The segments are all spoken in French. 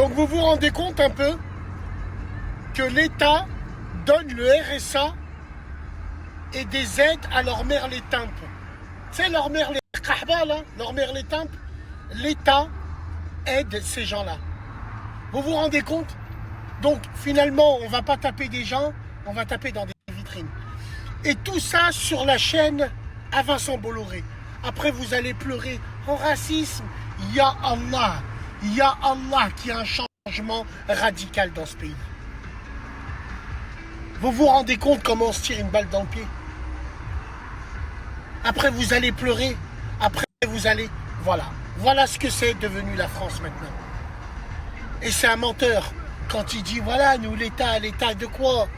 Donc vous vous rendez compte un peu que l'État donne le RSA et des aides à leur mère les timpes. Tu sais, leur mère les kahba, là, leur mère les timpes, l'État aide ces gens-là. Vous vous rendez compte? Donc finalement, on va pas taper des gens, on va taper dans des vitrines. Et tout ça sur la chaîne à Vincent Bolloré. Après, vous allez pleurer en racisme. Ya Allah qui a un changement radical dans ce pays. Vous vous rendez compte comment on se tire une balle dans le pied? Après, vous allez pleurer. Après, vous allez... Voilà ce que c'est devenu la France maintenant. Et c'est un menteur quand il dit, voilà, nous, l'État de quoi?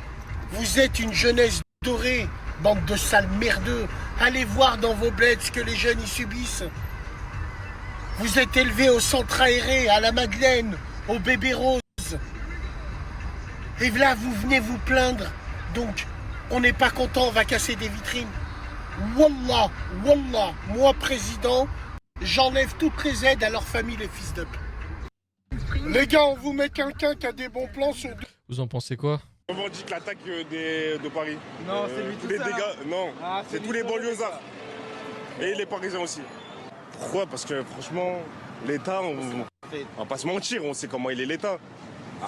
Vous êtes une jeunesse dorée, bande de sales merdeux. Allez voir dans vos bleds ce que les jeunes y subissent. Vous êtes élevés au centre aéré, à la Madeleine, au bébé rose. Et là, vous venez vous plaindre. Donc, on n'est pas content, on va casser des vitrines. Wallah, moi président, j'enlève toutes les aides à leur famille, les fils d'up. Les gars, on vous met quelqu'un qui a des bons plans sur... Vous en pensez quoi? On revendique l'attaque de Paris. Non, c'est lui tout les seul, dégâts, hein. non, Ah, c'est tous les banlieusards. Et les Parisiens aussi. Pourquoi? Parce que franchement, l'État, on va pas se mentir, on sait comment il est l'État.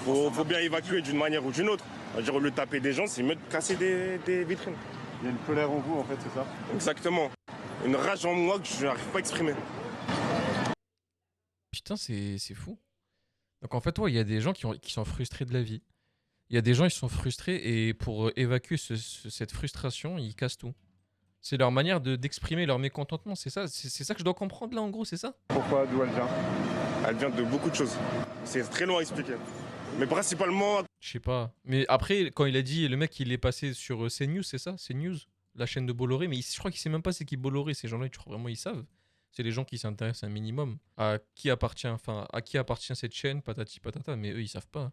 Faut bien évacuer d'une manière ou d'une autre. C'est-à-dire, le taper des gens, c'est mieux de casser des vitrines. Il y a une colère en vous, en fait, c'est ça? Exactement. Une rage en moi que je n'arrive pas à exprimer. Putain, c'est fou. Donc en fait, ouais, il y a des gens qui sont frustrés de la vie. Il y a des gens qui sont frustrés et pour évacuer cette frustration, ils cassent tout. C'est leur manière d'exprimer leur mécontentement, c'est ça? C'est ça que je dois comprendre là, en gros, c'est ça? Pourquoi? D'où elle vient? Elle vient de beaucoup de choses. C'est très long à expliquer. Mais principalement... Je sais pas. Mais après, quand il a dit, le mec, il est passé sur CNews, c'est ça? CNews, la chaîne de Bolloré. Mais je crois qu'il sait même pas c'est qui Bolloré. Ces gens-là, tu crois vraiment ils savent? C'est les gens qui s'intéressent un minimum à qui appartient cette chaîne, patati patata. Mais eux, ils savent pas.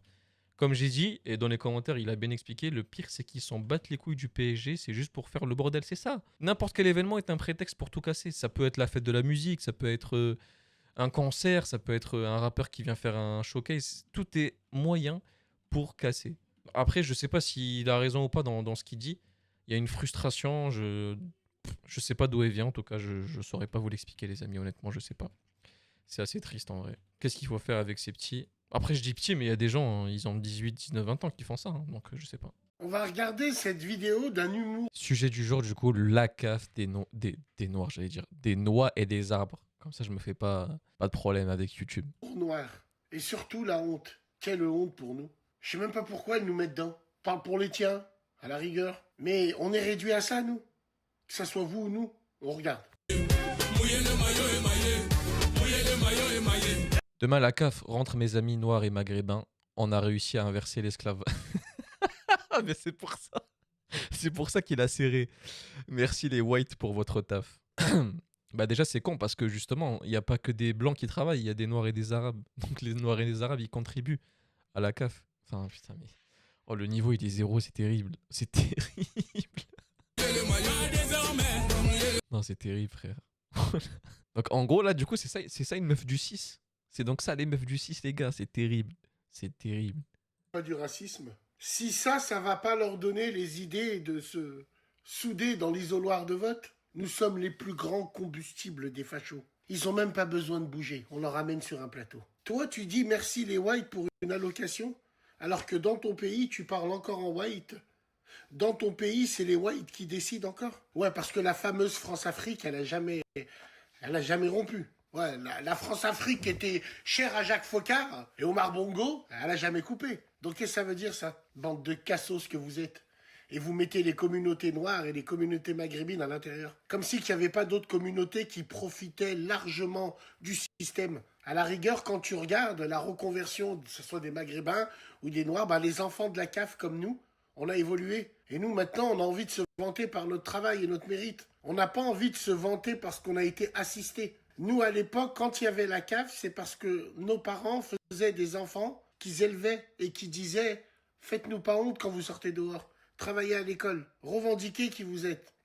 Comme j'ai dit, et dans les commentaires, il a bien expliqué, le pire, c'est qu'ils s'en battent les couilles du PSG, c'est juste pour faire le bordel, c'est ça. N'importe quel événement est un prétexte pour tout casser. Ça peut être la fête de la musique, ça peut être un concert, ça peut être un rappeur qui vient faire un showcase. Tout est moyen pour casser. Après, je sais pas s'il a raison ou pas dans ce qu'il dit. Il y a une frustration, je sais pas d'où elle vient, en tout cas, je saurais pas vous l'expliquer, les amis, honnêtement, je sais pas. C'est assez triste en vrai. Qu'est-ce qu'il faut faire avec ces petits? Après, je dis petits, mais il y a des gens, ils ont 18, 19, 20 ans qui font ça, hein, donc je sais pas. On va regarder cette vidéo d'un humour. Sujet du jour, du coup, la CAF des noirs, j'allais dire. Des noix et des arbres. Comme ça, je me fais pas de problème avec YouTube. Noir. Et surtout la honte. Quelle honte pour nous. Je sais même pas pourquoi ils nous mettent dedans. Parle pour les tiens, à la rigueur. Mais on est réduit à ça, nous. Que ça soit vous ou nous, on regarde. Demain, la CAF rentre mes amis noirs et maghrébins. On a réussi à inverser l'esclavage. Mais c'est pour ça. C'est pour ça qu'il a serré. Merci les whites pour votre taf. Bah déjà, c'est con parce que justement, il n'y a pas que des blancs qui travaillent, il y a des noirs et des arabes. Donc les noirs et les arabes, ils contribuent à la CAF. Enfin, putain, mais... Oh, le niveau, il est zéro, c'est terrible. C'est terrible. Non, c'est terrible, frère. Donc en gros, là, du coup, c'est ça une meuf du 6. C'est donc ça, les meufs du 6, les gars. C'est terrible. C'est terrible. Pas du racisme. Si ça va pas leur donner les idées de se souder dans l'isoloir de vote, nous sommes les plus grands combustibles des fachos. Ils ont même pas besoin de bouger. On leur ramène sur un plateau. Toi, tu dis merci les whites pour une allocation, alors que dans ton pays, tu parles encore en white. Dans ton pays, c'est les whites qui décident encore. Ouais, parce que la fameuse France-Afrique, elle a jamais rompu. Ouais, la France-Afrique était chère à Jacques Foccart et Omar Bongo, elle a jamais coupé. Donc qu'est-ce que ça veut dire ça? Bande de cassos que vous êtes. Et vous mettez les communautés noires et les communautés maghrébines à l'intérieur. Comme s'il n'y avait pas d'autres communautés qui profitaient largement du système. À la rigueur, quand tu regardes la reconversion, que ce soit des maghrébins ou des noirs, bah, les enfants de la CAF comme nous, on a évolué. Et nous, maintenant, on a envie de se vanter par notre travail et notre mérite. On n'a pas envie de se vanter parce qu'on a été assisté. Nous, à l'époque, quand il y avait la CAF, c'est parce que nos parents faisaient des enfants qu'ils élevaient et qui disaient « Faites-nous pas honte quand vous sortez dehors. Travaillez à l'école. Revendiquez qui vous êtes.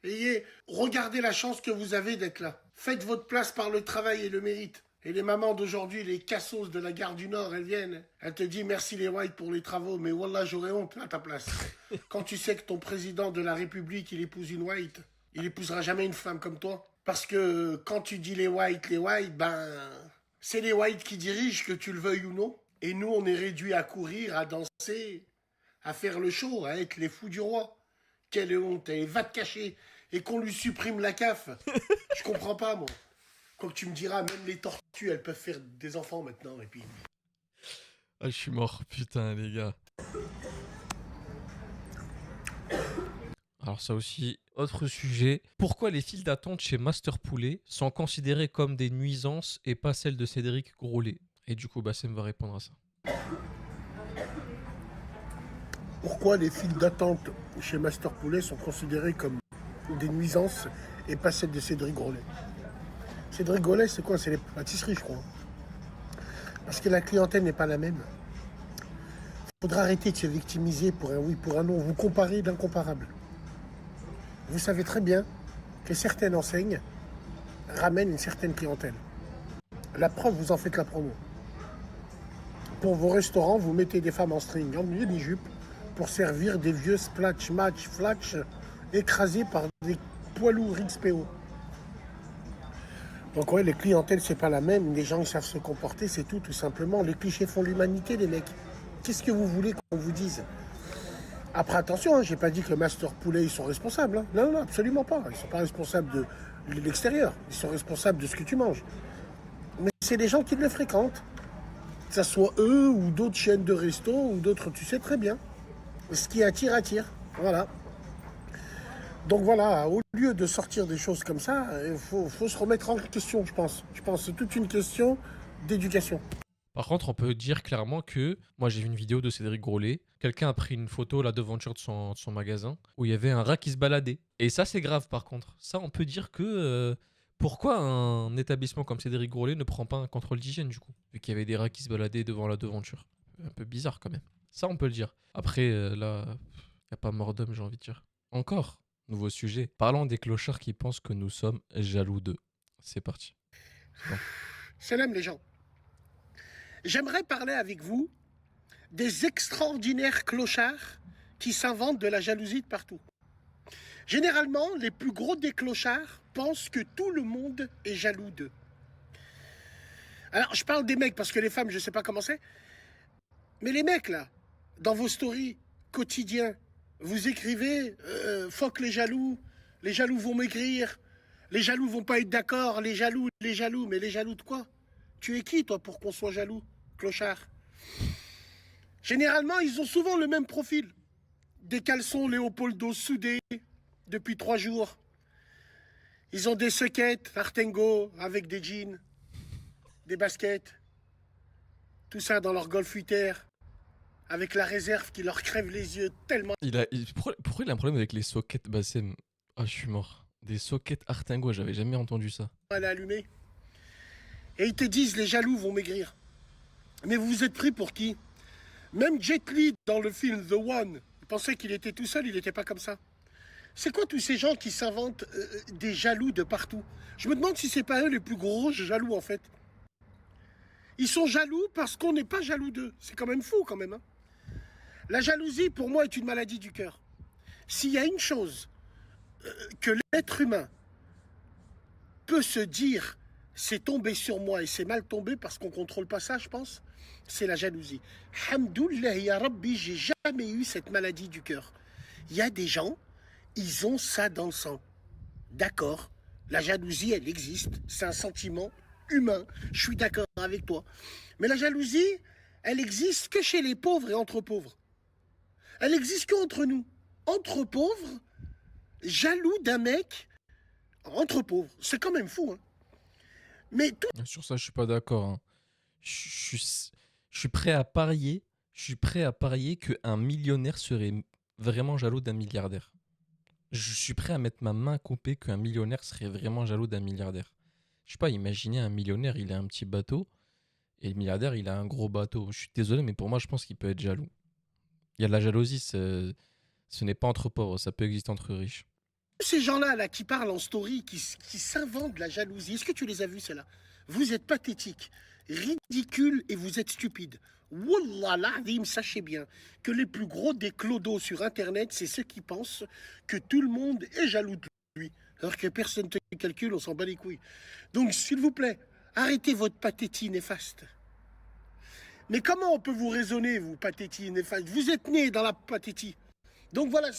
Regardez la chance que vous avez d'être là. Faites votre place par le travail et le mérite. » Et les mamans d'aujourd'hui, les cassos de la gare du Nord, elles viennent. Elles te disent merci les whites pour les travaux, mais wallah, j'aurais honte à ta place. Quand tu sais que ton président de la République, il épouse une white, il épousera jamais une femme comme toi. Parce que quand tu dis les whites, ben, c'est les whites qui dirigent, que tu le veuilles ou non. Et nous, on est réduits à courir, à danser, à faire le show, à être les fous du roi. Quelle honte, et va te cacher. Et qu'on lui supprime la CAF. Je comprends pas, moi. Quoi que tu me diras, même les tortues, elles peuvent faire des enfants maintenant. Et puis... Ah, je suis mort, putain, les gars. Alors ça aussi, autre sujet. Pourquoi les files d'attente chez Master Poulet sont considérées comme des nuisances et pas celles de Cédric Grolet? Et du coup, Bassem va répondre à ça. Pourquoi les files d'attente chez Master Poulet sont considérées comme des nuisances et pas celles de Cédric Grolet? Cédric Grolet, c'est quoi? C'est les pâtisseries, je crois. Parce que la clientèle n'est pas la même. Il faudra arrêter de se victimiser pour un oui, pour un non. Vous comparez d'incomparables. Vous savez très bien que certaines enseignes ramènent une certaine clientèle. La preuve, vous en faites la promo. Pour vos restaurants, vous mettez des femmes en string, en mini-jupe, pour servir des vieux splash, match, flash, écrasés par des poids lourds XPO. Donc ouais, les clientèles, c'est pas la même. Les gens, ils savent se comporter, c'est tout simplement. Les clichés font l'humanité, les mecs. Qu'est-ce que vous voulez qu'on vous dise? Après, attention, j'ai pas dit que le Master Poulet, ils sont responsables. Non, non, absolument pas. Ils sont pas responsables de l'extérieur. Ils sont responsables de ce que tu manges. Mais c'est les gens qui le fréquentent. Que ce soit eux ou d'autres chaînes de resto ou d'autres, tu sais très bien. Ce qui attire, attire. Voilà. Donc voilà, au lieu de sortir des choses comme ça, il faut se remettre en question, je pense. Je pense que c'est toute une question d'éducation. Par contre, on peut dire clairement que moi j'ai vu une vidéo de Cédric Grolet. Quelqu'un a pris une photo à la devanture de son magasin où il y avait un rat qui se baladait. Et ça, c'est grave par contre. Ça, on peut dire que pourquoi un établissement comme Cédric Grolet ne prend pas un contrôle d'hygiène du coup, vu qu'il y avait des rats qui se baladaient devant la devanture. Un peu bizarre quand même. Ça, on peut le dire. Après, là, il n'y a pas mort d'homme, j'ai envie de dire. Encore, nouveau sujet. Parlons des clochards qui pensent que nous sommes jaloux d'eux. C'est parti. Bon. Salam les gens. J'aimerais parler avec vous des extraordinaires clochards qui s'inventent de la jalousie de partout. Généralement, les plus gros des clochards pensent que tout le monde est jaloux d'eux. Alors, je parle des mecs parce que les femmes, je ne sais pas comment c'est. Mais les mecs, là, dans vos stories quotidiens, vous écrivez « fuck les jaloux vont maigrir, les jaloux vont pas être d'accord, les jaloux, mais les jaloux de quoi? Tu es qui, toi, pour qu'on soit jaloux, clochard? Généralement, ils ont souvent le même profil. Des caleçons Léopoldo soudés depuis 3 jours. Ils ont des sockets Artengo avec des jeans, des baskets. Tout ça dans leur Golf 8R, avec la réserve qui leur crève les yeux tellement... Pourquoi il a un problème avec les sockets Bassem? Ah, je suis mort. Des sockets Artengo, j'avais jamais entendu ça. Elle est allumée. Et ils te disent les jaloux vont maigrir. Mais vous vous êtes pris pour qui? Même Jet Li dans le film The One, il pensait qu'il était tout seul, il n'était pas comme ça. C'est quoi tous ces gens qui s'inventent des jaloux de partout? Je me demande si c'est pas eux les plus gros jaloux en fait. Ils sont jaloux parce qu'on n'est pas jaloux d'eux. C'est quand même fou quand même. Hein. La jalousie pour moi est une maladie du cœur. S'il y a une chose que l'être humain peut se dire c'est tombé sur moi et c'est mal tombé parce qu'on ne contrôle pas ça, je pense, c'est la jalousie. Hamdoullah ya Rabbi, j'ai jamais eu cette maladie du cœur. Il y a des gens, ils ont ça dans le sang. D'accord, la jalousie, elle existe, c'est un sentiment humain, je suis d'accord avec toi. Mais la jalousie, elle existe que chez les pauvres et entre pauvres. Elle existe qu'entre nous. Entre pauvres, jaloux d'un mec, entre pauvres, c'est quand même fou, hein. Mais tout... Sur ça, je suis pas d'accord. Hein. Je suis prêt à parier. Je suis prêt à parier qu'un millionnaire serait vraiment jaloux d'un milliardaire. Je suis prêt à mettre ma main coupée qu'un millionnaire serait vraiment jaloux d'un milliardaire. Je sais pas, imaginez un millionnaire, il a un petit bateau, et le milliardaire, il a un gros bateau. Je suis désolé, mais pour moi, je pense qu'il peut être jaloux. Il y a de la jalousie, ce n'est pas entre pauvres, ça peut exister entre riches. Ces gens-là là, qui parlent en story, qui s'inventent de la jalousie, est-ce que tu les as vus, ceux-là? Vous êtes pathétique, ridicule et vous êtes stupide. Wallah l'azim, sachez bien que les plus gros des clodos sur Internet, c'est ceux qui pensent que tout le monde est jaloux de lui. Alors que personne ne te calcule, on s'en bat les couilles. Donc, s'il vous plaît, arrêtez votre pathétie néfaste. Mais comment on peut vous raisonner, vous, pathétie néfaste? Vous êtes né dans la pathétie. Donc voilà,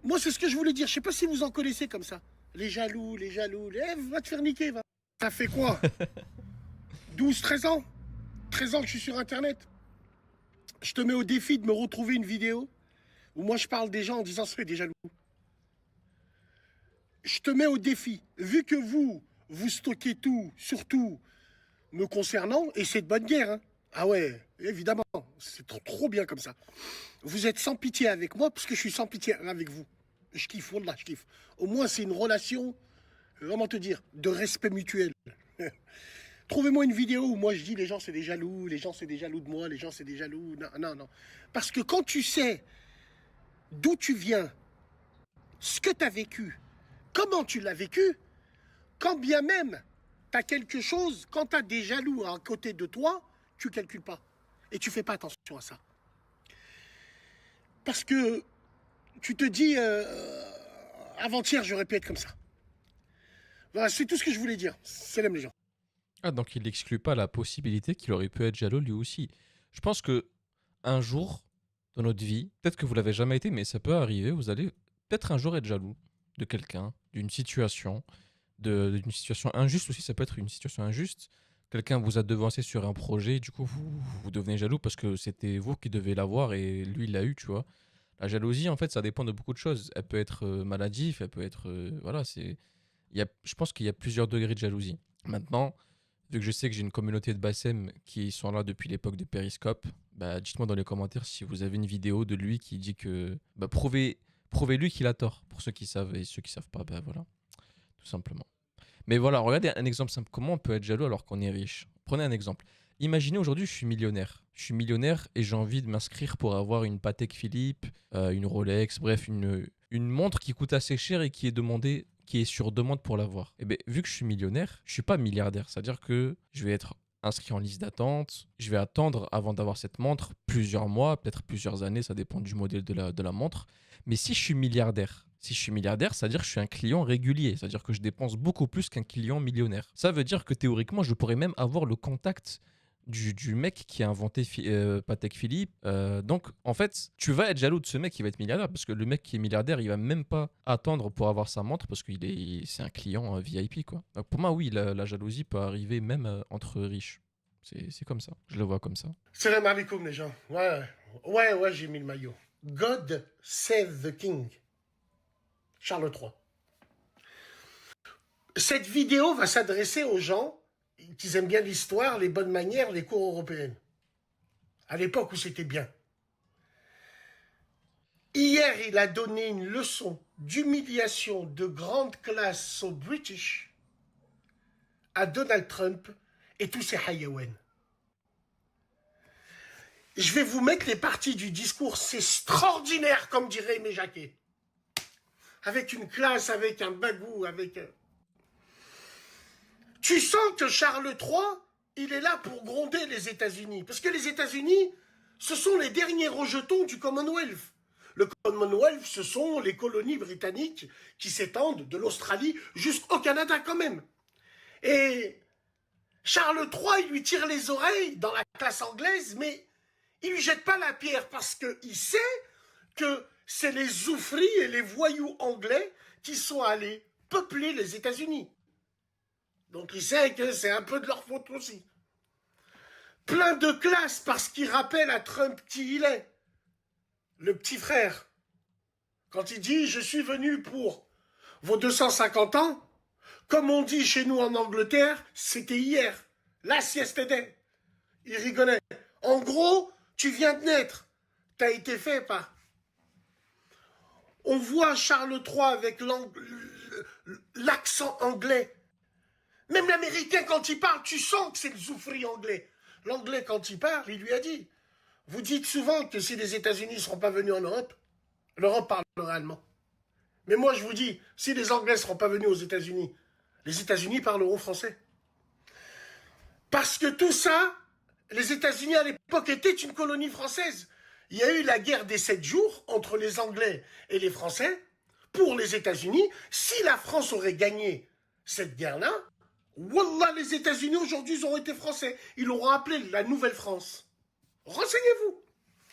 moi, c'est ce que je voulais dire. Je sais pas si vous en connaissez comme ça. Les jaloux. Va te faire niquer, va. Ça fait quoi 12, 13 ans 13 ans que je suis sur Internet. Je te mets au défi de me retrouver une vidéo où moi, je parle des gens en disant « c'est des jaloux ». Je te mets au défi. Vu que vous stockez tout, surtout me concernant, et c'est de bonne guerre, hein. Ah ouais, évidemment, c'est trop bien comme ça. Vous êtes sans pitié avec moi, parce que je suis sans pitié avec vous. Je kiffe, wallah, je kiffe. Au moins, c'est une relation, comment te dire, de respect mutuel. Trouvez-moi une vidéo où moi je dis les gens c'est des jaloux, les gens c'est des jaloux de moi, les gens c'est des jaloux. Non. Parce que quand tu sais d'où tu viens, ce que tu as vécu, comment tu l'as vécu, quand bien même tu as quelque chose, quand tu as des jaloux à côté de toi, tu ne calcules pas. Et tu ne fais pas attention à ça. Parce que tu te dis, avant-hier, j'aurais pu être comme ça. Voilà, c'est tout ce que je voulais dire. Salam les gens. Ah, donc il n'exclut pas la possibilité qu'il aurait pu être jaloux lui aussi. Je pense que un jour dans notre vie, peut-être que vous l'avez jamais été, mais ça peut arriver, vous allez peut-être un jour être jaloux de quelqu'un, d'une situation injuste aussi, ça peut être une situation injuste. Quelqu'un vous a devancé sur un projet, du coup vous devenez jaloux parce que c'était vous qui devez l'avoir et lui il l'a eu, tu vois. La jalousie, en fait, ça dépend de beaucoup de choses. Elle peut être maladive, elle peut être... voilà, je pense qu'il y a plusieurs degrés de jalousie. Maintenant, vu que je sais que j'ai une communauté de Bassem qui sont là depuis l'époque de Periscope, bah, dites-moi dans les commentaires si vous avez une vidéo de lui qui dit que... Bah, prouvez-lui qu'il a tort, pour ceux qui savent, et ceux qui savent pas, bah voilà, tout simplement. Mais voilà, regardez un exemple simple. Comment on peut être jaloux alors qu'on est riche? Prenez un exemple. Imaginez aujourd'hui, je suis millionnaire. Je suis millionnaire et j'ai envie de m'inscrire pour avoir une Patek Philippe, une Rolex, bref, une montre qui coûte assez cher et qui est sur demande pour l'avoir. Et bien, vu que je suis millionnaire, je suis pas milliardaire. C'est-à-dire que je vais être inscrit en liste d'attente. Je vais attendre avant d'avoir cette montre plusieurs mois, peut-être plusieurs années, ça dépend du modèle de la montre. Mais si je suis milliardaire, c'est-à-dire que je suis un client régulier. C'est-à-dire que je dépense beaucoup plus qu'un client millionnaire. Ça veut dire que théoriquement, je pourrais même avoir le contact du mec qui a inventé Patek Philippe. Donc, en fait, tu vas être jaloux de ce mec qui va être milliardaire parce que le mec qui est milliardaire, il va même pas attendre pour avoir sa montre parce c'est un client VIP, quoi. Donc, pour moi, oui, la jalousie peut arriver même entre riches. C'est comme ça. Je le vois comme ça. Salam alaikum les gens. Ouais, j'ai mis le maillot. God save the king. Charles III. Cette vidéo va s'adresser aux gens qui aiment bien l'histoire, les bonnes manières, les cours européennes. À l'époque où c'était bien. Hier, il a donné une leçon d'humiliation de grande classe aux British à Donald Trump et tous ses hayaouens. Je vais vous mettre les parties du discours, c'est extraordinaire, comme dirait Aimé Jacquet. Avec une classe, avec un bagou, avec... Tu sens que Charles III, il est là pour gronder les États-Unis. Parce que les États-Unis, ce sont les derniers rejetons du Commonwealth. Le Commonwealth, ce sont les colonies britanniques qui s'étendent de l'Australie jusqu'au Canada quand même. Et Charles III, il lui tire les oreilles dans la classe anglaise, mais il lui jette pas la pierre parce qu'il sait que c'est les zoufris et les voyous anglais qui sont allés peupler les États-Unis. Donc il sait que c'est un peu de leur faute aussi. Plein de classe parce qu'il rappelle à Trump qui il est. Le petit frère. Quand il dit « Je suis venu pour vos 250 ans », comme on dit chez nous en Angleterre, c'était hier. Last yesterday. Il rigolait. En gros, tu viens de naître. T'as été fait par... On voit Charles III avec l'accent anglais. Même l'Américain, quand il parle, tu sens que c'est le zoufri anglais. L'Anglais, quand il parle, il lui a dit, vous dites souvent que si les États-Unis ne seront pas venus en Europe, l'Europe parlera allemand. Mais moi, je vous dis, si les Anglais ne seront pas venus aux États-Unis, les États-Unis parleront français. Parce que tout ça, les États-Unis à l'époque étaient une colonie française. Il y a eu la guerre des 7 jours entre les Anglais et les Français. Pour les États-Unis, si la France aurait gagné cette guerre-là, wallah, les États-Unis aujourd'hui, ils auraient été français. Ils l'auront appelé la Nouvelle-France. Renseignez-vous.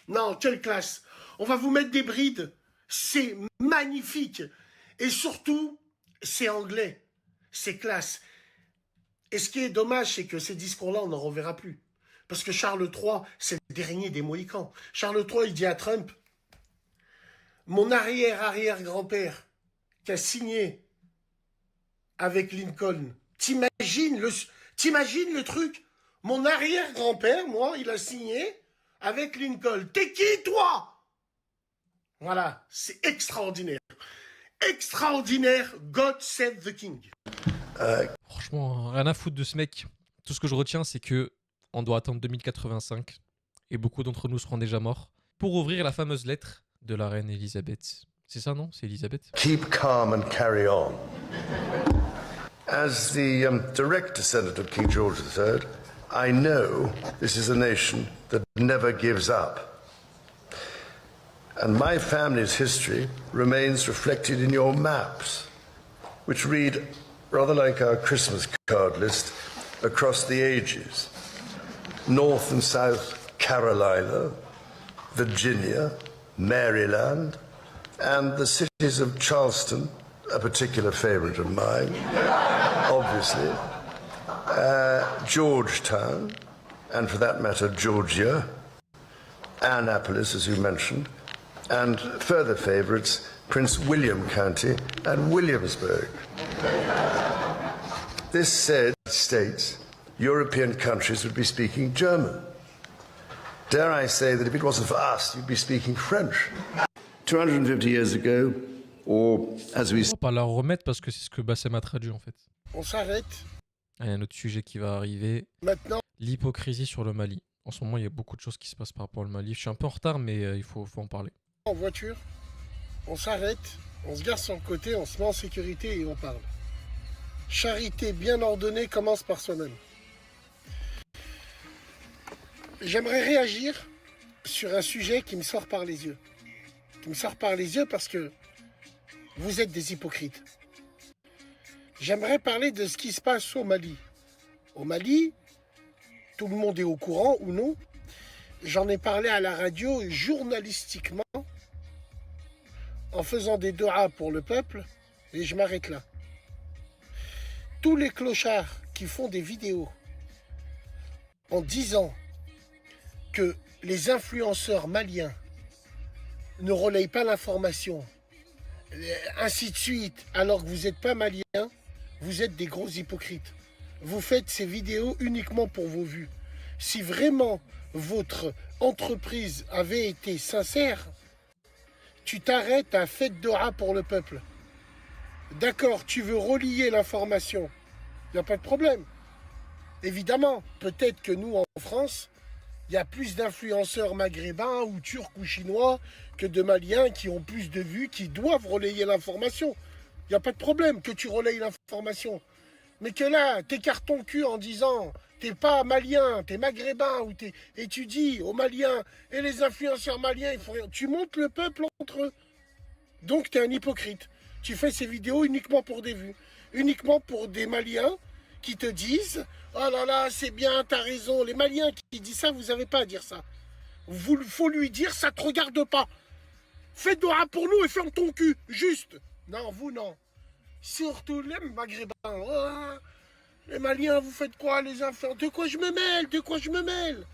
Non, quelle classe. On va vous mettre des brides. C'est magnifique. Et surtout, c'est anglais. C'est classe. Et ce qui est dommage, c'est que ces discours-là, on n'en reverra plus. Parce que Charles III, c'est le dernier des Mohicans. Charles III, il dit à Trump, mon arrière-arrière-grand-père qui a signé avec Lincoln, t'imagines le truc? Mon arrière-grand-père, moi, il a signé avec Lincoln. T'es qui, toi? Voilà, c'est extraordinaire. Extraordinaire, God save the king. Franchement, rien à foutre de ce mec. Tout ce que je retiens, c'est que on doit attendre 2085, et beaucoup d'entre nous seront déjà morts, pour ouvrir la fameuse lettre de la reine Elisabeth. C'est ça, non? C'est Elisabeth? Keep calm and carry on. As the direct descendant of King George III, I know this is a nation that never gives up. And my family's history remains reflected in your maps, which read rather like our Christmas card list across the ages. North and South Carolina, Virginia, Maryland, and the cities of Charleston, a particular favorite of mine, obviously, Georgetown, and for that matter, Georgia, Annapolis, as you mentioned, and further favorites, Prince William County and Williamsburg. This said states European countries would be speaking German. Dare I say that if it wasn't for us, you'd be speaking French. 250 years ago, or as we... On va pas la remettre parce que c'est ce que Bassem a traduit en fait. On s'arrête. Ah, il y a un autre sujet qui va arriver. Maintenant, L'hypocrisie sur le Mali. En ce moment, il y a beaucoup de choses qui se passent par rapport au Mali. Je suis un peu en retard, mais il faut en parler. en voiture, on s'arrête, on se garde sur le côté, on se met en sécurité et on parle. Charité bien ordonnée commence par soi-même. J'aimerais réagir sur un sujet qui me sort par les yeux. Qui me sort par les yeux parce que vous êtes des hypocrites. J'aimerais parler de ce qui se passe au Mali. Au Mali, tout le monde est au courant ou non. J'en ai parlé à la radio journalistiquement en faisant des doigts pour le peuple et je m'arrête là. Tous les clochards qui font des vidéos en disant que les influenceurs maliens ne relayent pas l'information, ainsi de suite, alors que vous n'êtes pas malien, vous êtes des gros hypocrites. Vous faites ces vidéos uniquement pour vos vues. Si vraiment votre entreprise avait été sincère, tu t'arrêtes à fête d'ora pour le peuple. D'accord, tu veux relier l'information, il n'y a pas de problème. Évidemment, peut-être que nous, en France, il y a plus d'influenceurs maghrébins ou turcs ou chinois que de Maliens qui ont plus de vues, qui doivent relayer l'information. Il n'y a pas de problème que tu relayes l'information. Mais que là, t'écartes ton cul en disant t'es pas malien, t'es maghrébin, et tu dis aux Maliens et les influenceurs maliens, il faut rien. Tu montes le peuple entre eux. Donc t'es un hypocrite. Tu fais ces vidéos uniquement pour des vues, uniquement pour des Maliens qui te disent oh là là, c'est bien, t'as raison. Les Maliens qui disent ça, vous n'avez pas à dire ça. Il faut lui dire ça te regarde pas. Fais doha pour nous et ferme ton cul, juste. Non, vous non. Surtout les Maghrébins. Oh, les Maliens, vous faites quoi, les enfants? De quoi je me mêle? De quoi je me mêle?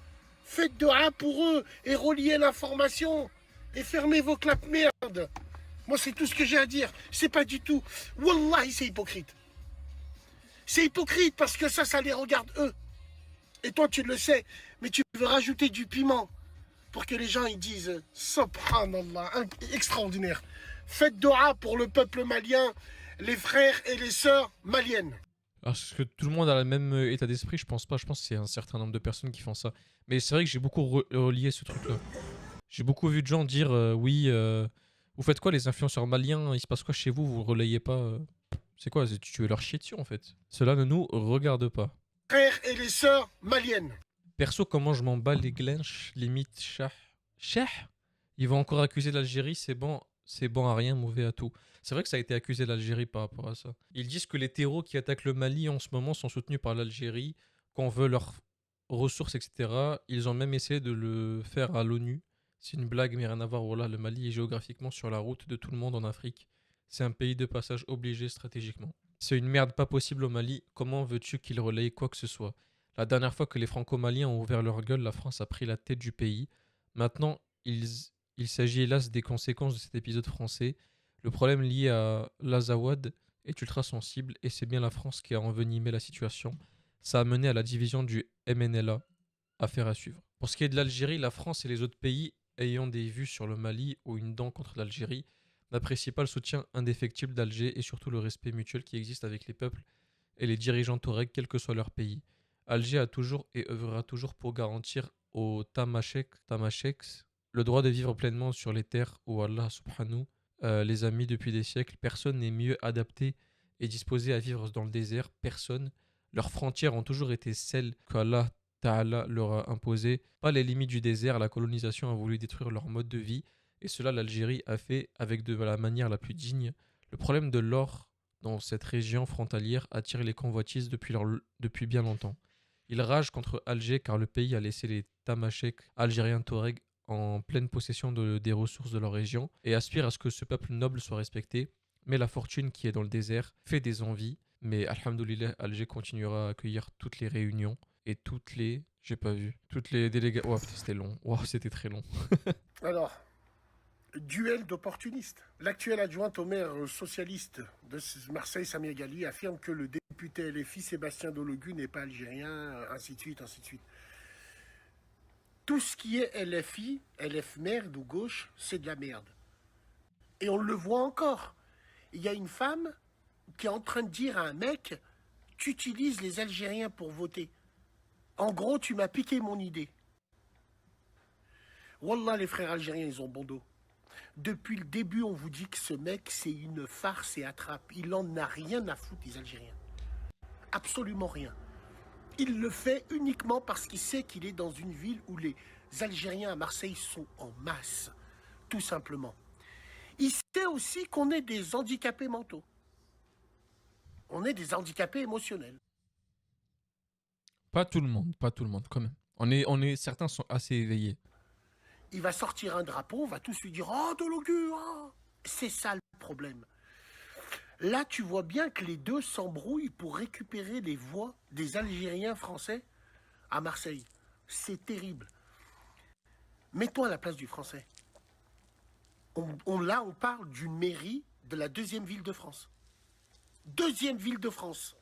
Faites doha pour eux et reliez l'information. Et fermez vos clapes merde. Moi, c'est tout ce que j'ai à dire. C'est pas du tout. Wallahi, c'est hypocrite. C'est hypocrite parce que ça les regarde eux. Et toi, tu le sais. Mais tu veux rajouter du piment pour que les gens ils disent Subhanallah, extraordinaire. Faites doha pour le peuple malien, les frères et les sœurs maliennes. Alors, est-ce que tout le monde a le même état d'esprit? Je pense pas. Je pense que c'est un certain nombre de personnes qui font ça. Mais c'est vrai que j'ai beaucoup relié ce truc-là. J'ai beaucoup vu de gens dire oui, vous faites quoi les influenceurs maliens? Il se passe quoi chez vous? Vous relayez pas C'est quoi? Tu veux leur chier dessus en fait. Cela ne nous regarde pas. frères et les sœurs maliennes. Perso, comment je m'en bats les glenches, limite Chah. Ils vont encore accuser l'Algérie, c'est bon à rien, mauvais à tout. C'est vrai que ça a été accusé l'Algérie par rapport à ça. Ils disent que les terreaux qui attaquent le Mali en ce moment sont soutenus par l'Algérie, qu'on veut leurs ressources, etc. Ils ont même essayé de le faire à l'ONU. C'est une blague, mais rien à voir. Voilà, le Mali est géographiquement sur la route de tout le monde en Afrique. C'est un pays de passage obligé stratégiquement. C'est une merde pas possible au Mali. Comment veux-tu qu'il relaye quoi que ce soit? La dernière fois que les Franco-Maliens ont ouvert leur gueule, la France a pris la tête du pays. Maintenant, il s'agit hélas des conséquences de cet épisode français. Le problème lié à l'Azawad est ultra sensible et c'est bien la France qui a envenimé la situation. Ça a mené à la division du MNLA. Affaire à suivre. Pour ce qui est de l'Algérie, la France et les autres pays ayant des vues sur le Mali ou une dent contre l'Algérie n'apprécient pas le soutien indéfectible d'Alger et surtout le respect mutuel qui existe avec les peuples et les dirigeants touaregs quel que soit leur pays. Alger a toujours et œuvrera toujours pour garantir aux Tamasheks le droit de vivre pleinement sur les terres où Allah subhanahu les a mis depuis des siècles. Personne n'est mieux adapté et disposé à vivre dans le désert. Personne. Leurs frontières ont toujours été celles qu'Allah Ta'ala leur a imposées. Pas les limites du désert. La colonisation a voulu détruire leur mode de vie. Et cela, l'Algérie a fait avec de la manière la plus digne. Le problème de l'or dans cette région frontalière attire les convoitises depuis bien longtemps. Ils ragent contre Alger car le pays a laissé les Tamasheks algériens touaregs en pleine possession des ressources de leur région et aspire à ce que ce peuple noble soit respecté. Mais la fortune qui est dans le désert fait des envies. Mais alhamdoulilah, Alger continuera à accueillir toutes les réunions et toutes les... J'ai pas vu. Toutes les délégations... Oh putain, c'était long. Wow, c'était très long. Alors, duel d'opportunistes. L'actuel adjoint au maire socialiste de Marseille, Samir Ghali, affirme que le député LFI Sébastien Dologu n'est pas algérien, ainsi de suite, ainsi de suite. Tout ce qui est LFI, LF merde ou gauche, c'est de la merde. Et on le voit encore. Il y a une femme qui est en train de dire à un mec, tu utilises les Algériens pour voter. En gros, tu m'as piqué mon idée. Wallah, les frères algériens, ils ont bon dos. Depuis le début, on vous dit que ce mec, c'est une farce et attrape. Il en a rien à foutre, les Algériens. Absolument rien. Il le fait uniquement parce qu'il sait qu'il est dans une ville où les Algériens à Marseille sont en masse, tout simplement. Il sait aussi qu'on est des handicapés mentaux. On est des handicapés émotionnels. Pas tout le monde, quand même. Certains sont assez éveillés. Il va sortir un drapeau, on va tous lui dire « Oh, Dologu, oh !» C'est ça le problème. Là, tu vois bien que les deux s'embrouillent pour récupérer les voix des Algériens français à Marseille. C'est terrible. Mets-toi à la place du Français. Là, on parle d'une mairie de la deuxième ville de France. Deuxième ville de France.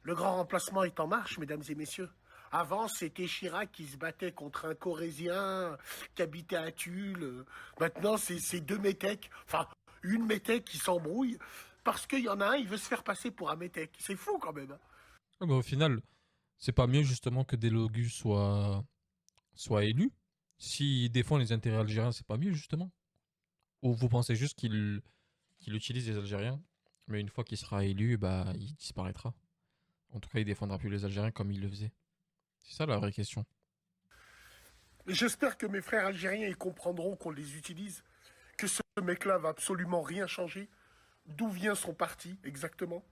Le grand remplacement est en marche, mesdames et messieurs. Avant, c'était Chirac qui se battait contre un Corrézien qui habitait à Tulle. Maintenant, c'est deux métèques, enfin, une métèque qui s'embrouille parce qu'il y en a un, il veut se faire passer pour un métèque. C'est fou quand même. Ah bah, au final, c'est pas mieux justement que Dologu soit élu. S'il défend les intérêts algériens, c'est pas mieux justement. Ou vous pensez juste qu'il utilise les Algériens, mais une fois qu'il sera élu, bah, il disparaîtra. En tout cas, il défendra plus les Algériens comme il le faisait. C'est ça la vraie question. J'espère que mes frères algériens ils comprendront qu'on les utilise, que ce mec-là va absolument rien changer. D'où vient son parti exactement?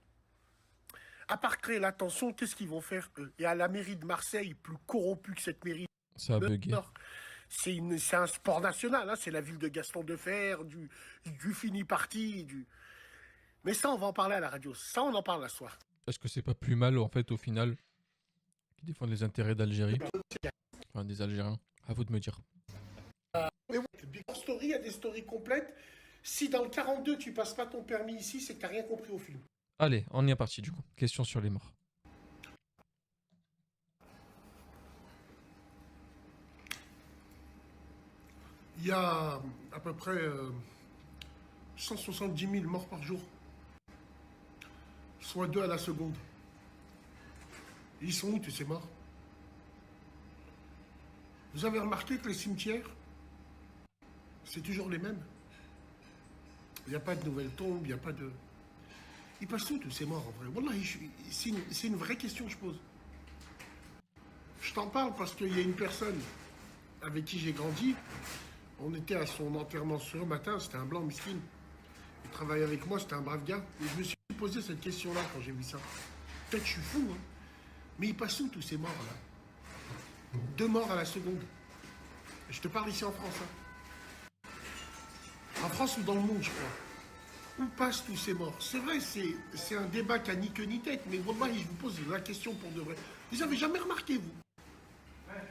À part créer la tension, qu'est-ce qu'ils vont faire eux? Et à la mairie de Marseille, plus corrompue que cette mairie. Ça a bugué. C'est un sport national, hein, c'est la ville de Gaston Defferre, du fini parti, Mais ça, on va en parler à la radio. Ça, on en parle la soir. Est-ce que c'est pas plus mal, en fait, au final, qu'ils défendent les intérêts d'Algérie? Enfin, des Algériens. À vous de me dire. Mais oui, Big Story, il y a des stories complètes. Si dans le 42, tu passes pas ton permis ici, c'est que t'as rien compris au film. Allez, on y est parti du coup. Question sur les morts. Il y a à peu près 170 000 morts par jour. Soit 2 à la seconde. Ils sont où tous ces morts? Vous avez remarqué que les cimetières, c'est toujours les mêmes. Il n'y a pas de nouvelles tombes, il n'y a pas de... Ils passent où tous ces morts en vrai? Wallah, c'est une vraie question que je pose. Je t'en parle parce qu'il y a une personne avec qui j'ai grandi. On était à son enterrement ce matin, c'était un blanc miskin. Il travaillait avec moi, c'était un brave gars. Et je me suis posé cette question-là quand j'ai vu ça. Peut-être je suis fou, hein. Mais ils passent où tous ces morts là? 2 morts à la seconde. Et je te parle ici en France. Hein. En France ou dans le monde, je crois. Où passent tous ces morts? C'est vrai, c'est un débat qui a ni queue ni tête, mais wallah, je vous pose la question pour de vrai. Vous avez jamais remarqué, vous?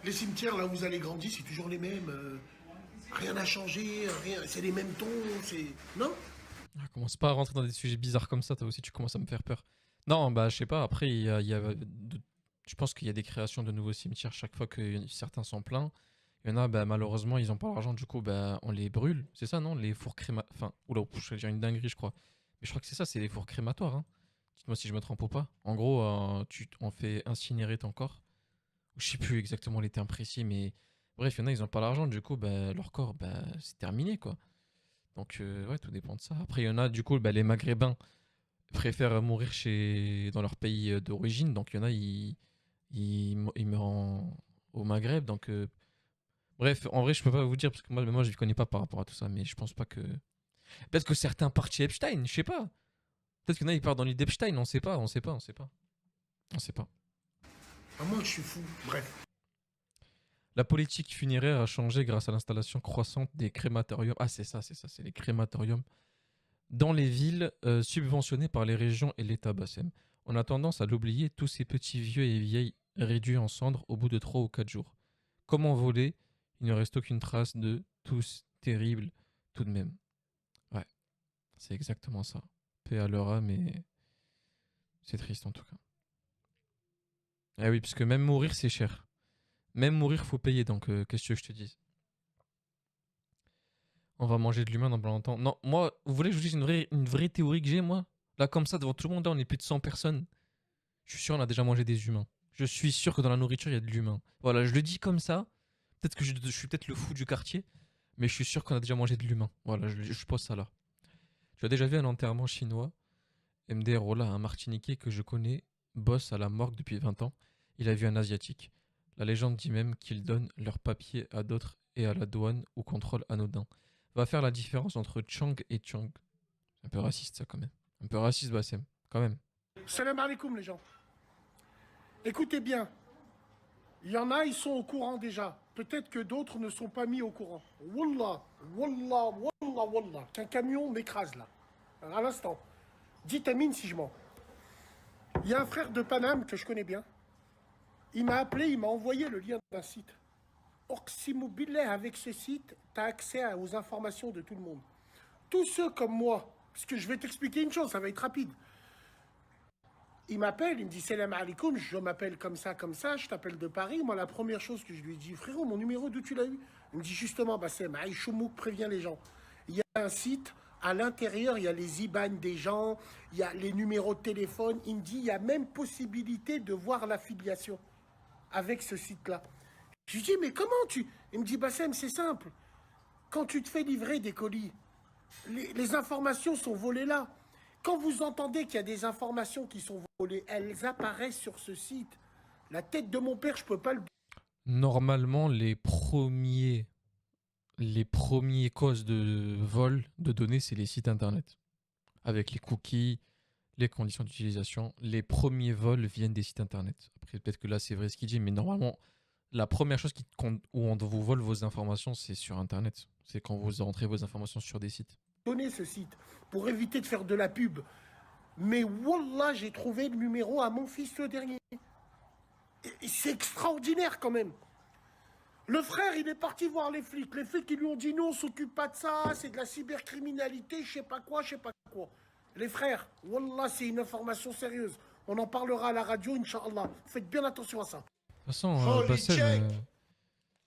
Les cimetières, là où vous allez grandir, c'est toujours les mêmes. Rien n'a changé, rien, c'est les mêmes tons, c'est... Non? Ah, commence pas à rentrer dans des sujets bizarres comme ça, toi aussi tu commences à me faire peur. Non, bah je sais pas, après je pense qu'il y a des créations de nouveaux cimetières chaque fois que certains sont pleins. Il y en a, bah, malheureusement, ils ont pas l'argent, du coup, bah, on les brûle. C'est ça, non? Les fours crématoires. Enfin, oula, je vais dire une dinguerie, je crois. Mais je crois que c'est ça, c'est les fours crématoires. Hein. Dites-moi si je me trompe ou pas. En gros, on fait incinérer ton corps. Je sais plus exactement les termes précis, mais bref, il y en a, ils ont pas l'argent, du coup, bah, leur corps, bah, c'est terminé, quoi. Donc, ouais, tout dépend de ça. Après, il y en a, du coup, bah, les Maghrébins préfèrent mourir dans leur pays d'origine. Donc, il y en a, ils meurent au Maghreb. Donc, bref, en vrai, je peux pas vous dire parce que moi je ne connais pas par rapport à tout ça, mais je pense pas que. Peut-être que certains partent chez Epstein, je sais pas. Peut-être qu'il y en a, ils partent dans l'île d'Epstein, on sait pas, on sait pas, on sait pas. On sait pas. À moins que je suis fou, bref. La politique funéraire a changé grâce à l'installation croissante des crématoriums. Ah, c'est ça, c'est les crématoriums. Dans les villes subventionnées par les régions et l'État Bassem. On a tendance à l'oublier, tous ces petits vieux et vieilles réduits en cendres au bout de 3 ou 4 jours. Comment voler? Il ne reste aucune trace de tous terribles tout de même. Ouais, c'est exactement ça. Paix à leur âme, mais c'est triste en tout cas. Ah oui, parce que même mourir, c'est cher. Même mourir, faut payer, donc qu'est-ce que je te dis? On va manger de l'humain dans pas longtemps. Non, moi, vous voulez que je vous dise une vraie théorie que j'ai, moi? Là, comme ça, devant tout le monde, là, on est plus de 100 personnes. Je suis sûr qu'on a déjà mangé des humains. Je suis sûr que dans la nourriture, il y a de l'humain. Voilà, je le dis comme ça. Peut-être que je suis peut-être le fou du quartier, mais je suis sûr qu'on a déjà mangé de l'humain. Voilà, je pose ça là. Tu as déjà vu un enterrement chinois? MDR, voilà, un Martiniquais que je connais, bosse à la morgue depuis 20 ans. Il a vu un Asiatique. La légende dit même qu'ils donnent leurs papiers à d'autres et à la douane ou contrôle anodin. Va faire la différence entre Chang et Chang. C'est un peu raciste ça quand même. Un peu raciste Bassem, quand même. Salam alaikum les gens. Écoutez bien. Il y en a, ils sont au courant déjà. Peut-être que d'autres ne sont pas mis au courant. Wallah, wallah, wallah, wallah. Qu'un camion m'écrase là. À l'instant. Dites Amine si je mens. Il y a un frère de Paname que je connais bien. Il m'a appelé, il m'a envoyé le lien d'un site. Oximo Billah, avec ce site, tu as accès aux informations de tout le monde. Tous ceux comme moi, parce que je vais t'expliquer une chose, ça va être rapide. Il m'appelle, il me dit salam alaikum, je m'appelle comme ça, je t'appelle de Paris. Moi, la première chose que je lui dis, frérot, mon numéro, d'où tu l'as eu? Il me dit justement, Bassem, Aïchoumouk prévient les gens. Il y a un site, à l'intérieur, il y a les IBAN des gens, il y a les numéros de téléphone. Il me dit, il y a même possibilité de voir l'affiliation avec ce site-là. Je lui dis, mais comment tu... Il me dit, Bassem, c'est simple. Quand tu te fais livrer des colis, les informations sont volées là. Quand vous entendez qu'il y a des informations qui sont volées, elles apparaissent sur ce site. La tête de mon père, je peux pas le... Normalement, les premiers causes de vol de données, c'est les sites internet. Avec les cookies, les conditions d'utilisation. Les premiers vols viennent des sites internet. Après, peut-être que là, c'est vrai ce qu'il dit, mais normalement, la première chose où on vous vole vos informations, c'est sur internet. C'est quand vous rentrez vos informations sur des sites. Donner ce site pour éviter de faire de la pub. Mais wallah, j'ai trouvé le numéro à mon fils le dernier. Et c'est extraordinaire quand même. Le frère, il est parti voir les flics. Les flics, ils lui ont dit non, on s'occupe pas de ça, c'est de la cybercriminalité, je sais pas quoi. Les frères, wallah, c'est une information sérieuse. On en parlera à la radio, Inch'Allah. Faites bien attention à ça. De toute façon, Bassem,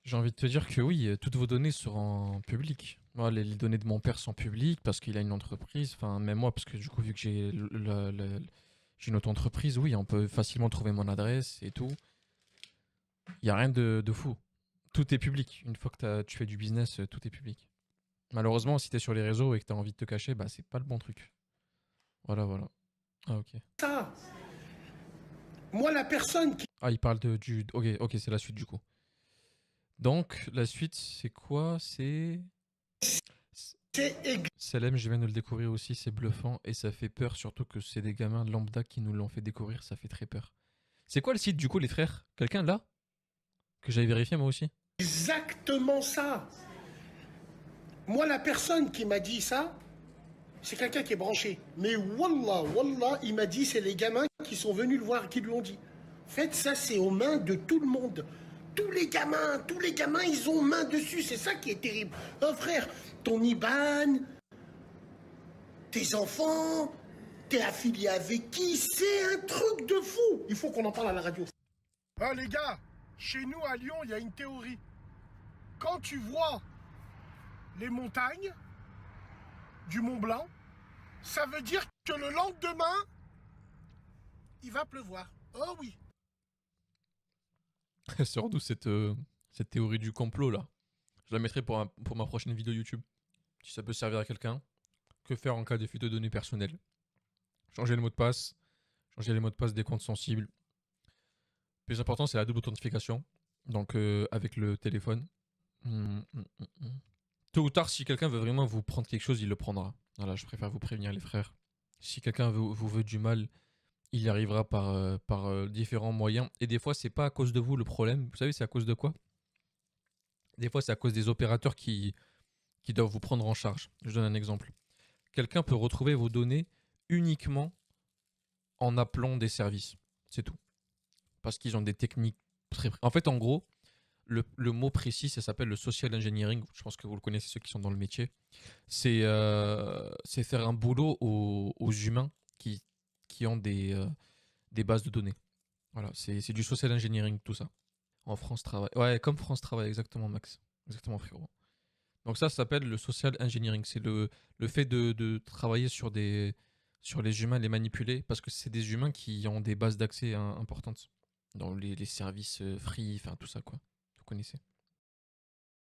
j'ai envie de te dire que oui, toutes vos données seront publiques. Moi, les données de mon père sont publiques parce qu'il a une entreprise. Enfin, même moi, parce que du coup, vu que j'ai une auto-entreprise, oui, on peut facilement trouver mon adresse et tout. Il n'y a rien de fou. Tout est public. Une fois que tu fais du business, tout est public. Malheureusement, si tu es sur les réseaux et que tu as envie de te cacher, bah, c'est pas le bon truc. Voilà, voilà. Ah, ok. ça. Moi, la personne qui Ah, il parle du. Ok, ok, c'est la suite du coup. Donc, la suite, c'est quoi? C'est. c'est Salem, je viens de le découvrir aussi, c'est bluffant et ça fait peur, surtout que c'est des gamins lambda qui nous l'ont fait découvrir, ça fait très peur. C'est quoi le site du coup, les frères? Quelqu'un là? Que j'avais vérifié moi aussi? exactement ça. Moi, la personne qui m'a dit ça, c'est quelqu'un qui est branché. Mais wallah, wallah, il m'a dit, c'est les gamins qui sont venus le voir, qui lui ont dit. En fait, ça, c'est aux mains de tout le monde. Tous les gamins, ils ont main dessus. C'est ça qui est terrible. Oh frère, ton IBAN, tes enfants, t'es affilié avec qui? C'est un truc de fou. Il faut qu'on en parle à la radio. Ah les gars, chez nous à Lyon, il y a une théorie. Quand tu vois les montagnes du Mont Blanc, ça veut dire que le lendemain, il va pleuvoir. Oh oui. Sort d'où cette théorie du complot là? Je la mettrai pour ma prochaine vidéo YouTube. Si ça peut servir à quelqu'un. Que faire en cas de fuite de données personnelles? Changer le mot de passe. Changer les mots de passe des comptes sensibles. Le plus important, c'est la double authentification. Donc, avec le téléphone. Tôt ou tard, si quelqu'un veut vraiment vous prendre quelque chose, il le prendra. Voilà, je préfère vous prévenir, les frères. Si quelqu'un vous veut du mal, il y arrivera par différents moyens. Et des fois, c'est pas à cause de vous le problème. Vous savez, c'est à cause de quoi? Des fois, c'est à cause des opérateurs qui doivent vous prendre en charge. Je donne un exemple. Quelqu'un peut retrouver vos données uniquement en appelant des services. C'est tout. Parce qu'ils ont des techniques très... En fait, en gros, le mot précis, ça s'appelle le social engineering. Je pense que vous le connaissez, ceux qui sont dans le métier. C'est faire un boulot aux humains qui ont des bases de données. Voilà, c'est du social engineering, tout ça. En France Travail. Ouais, comme France Travail, exactement, Max. Exactement, frérot. Donc ça s'appelle le social engineering. C'est le fait de travailler sur les humains, les manipuler, parce que c'est des humains qui ont des bases d'accès importantes dans les services free, enfin tout ça, quoi. Vous connaissez.